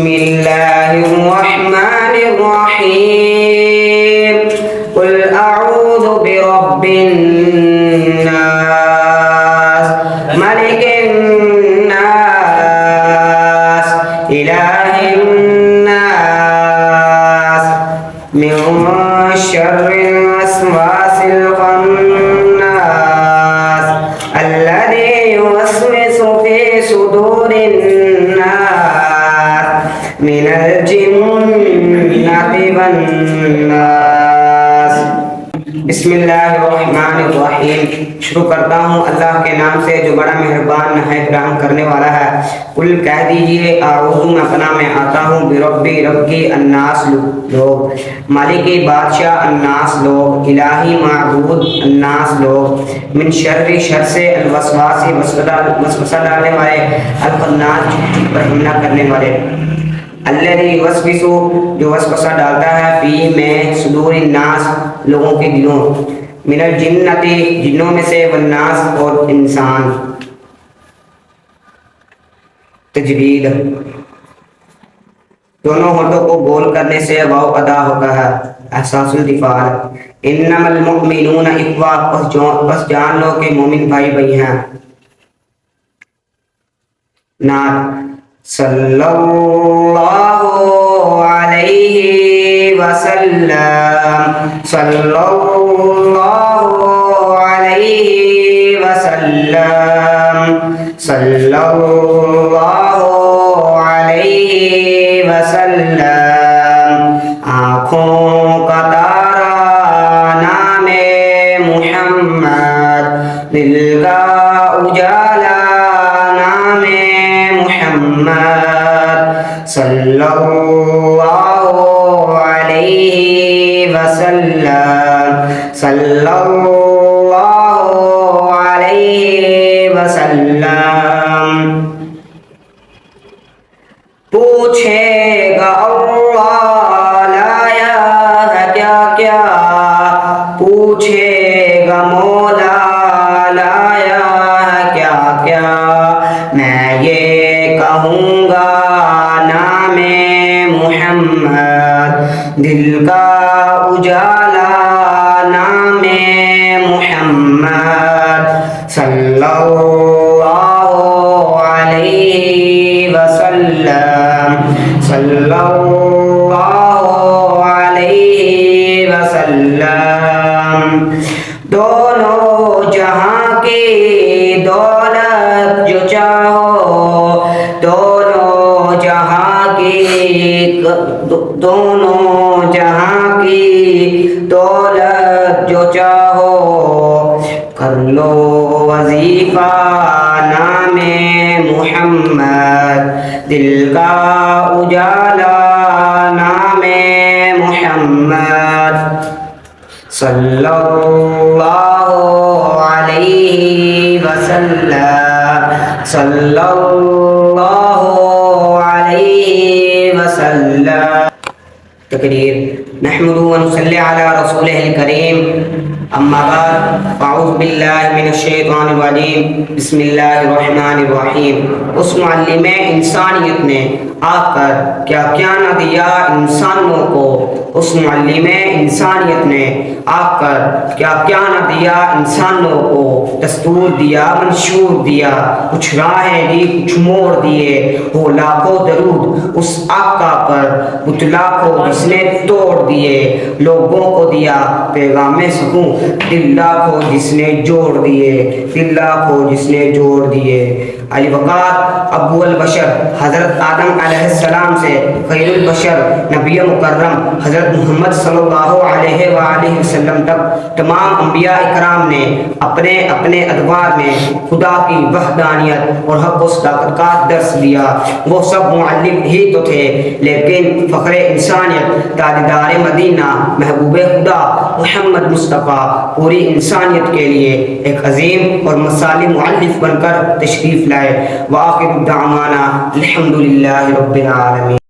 بسم الله الرحمن الرحيم قل أعوذ برب الناس ملك الناس إله الناس من شر الوسواس الخناس الذي يوسوس في صدور الناس من الجنة والناس بسم اللہ الرحمن الرحیم۔ شروع کرتا ہوں اللہ کے نام سے جو بڑا مہربان نہایت رحم کرنے والا ہے۔ قل کہہ دیجئے اعوذ میں پناہ میں آتا ہوں بربی رب کی، الناس لوگ، مالکی بادشاہ الناس لوگ، الہی معبود الناس لوگ، من شر شر سے، الوسواسی وسوسہ ڈالنے والے، الخناس پر حملہ کرنے والے، الذی یوسوس جو وسوسہ ڈالتا ہے، فی میں، صدور الناس لوگوں کے دلوں، من الجنت جنوں میں سے، والناس اور انسان۔ تجوید دونوں ہونٹوں کو گول کرنے سے واو ادا ہوتا ہے۔ احساس الدفاع انما المؤمنون اخوہ، بس جان لو کہ مومن بھائی بھائی ہیں۔ نعت صلی اللہ علیہ وسلم، صلی اللہ علیہ وسلم، صلی اللہ علیہ وسلم۔ آنکھوں کا تارا نام محمد، دل کا اجالا نام محمد، صلی اللہ علیہ وسلم، صلی اللہ علیہ وسلم۔ پوچھے گا اللہ لایا ہے کیا کیا، پوچھے گا مولا لایا ہے کیا کیا، میں یہ کہوں گا نام محمد، دل کا اجالا نام محمد، صلی اللہ علیہ وسلم، صلی اللہ علیہ وسلم۔ دونوں جہاں کی دولت جو چاہو، دونوں جہاں کی دولت جو چاہو، کر لو وظیفہ نام محمد، دل کا اجالا نام محمد، صلی اللہ علیہ وسلم، صلی اللہ علیہ وسلم۔ تقریر نحمده ونصلي على رسوله الكريم، اما بعد، اعوذ باللہ من الشیطان الرجیم، بسم اللہ الرحمن الرحیم۔ اس معلم انسانیت نے آ کر کیا کیا نہ دیا انسانوں کو، اس معلم انسانیت نے آ کر کیا کیا نہ دیا انسانوں کو، دستور دیا منشور دیا، کچھ راہیں دی کچھ موڑ دیے، ہو لاکھوں درود اس آقا پر، بتلا کو جس نے توڑ دیے، لوگوں کو دیا پیغام سکوں، دلہ کو جس نے جوڑ دیے، دلہ کو جس نے جوڑ دیے۔ علی وقار ابو البشر حضرت آدم علیہ السلام سے خیر البشر نبی مکرم حضرت محمد صلی اللہ علیہ وآلہ وسلم تک تمام انبیاء اکرام نے اپنے اپنے ادوار میں خدا کی وحدانیت اور حق و صداقت کا درس دیا۔ وہ سب معلم ہی تو تھے، لیکن فخر انسانیت، تاجدار مدینہ، محبوب خدا محمد مصطفیٰ پوری انسانیت کے لیے ایک عظیم اور مثالی معلم بن کر تشریف لائے۔ وآخر دعوانا الحمدللہ رب العالمین۔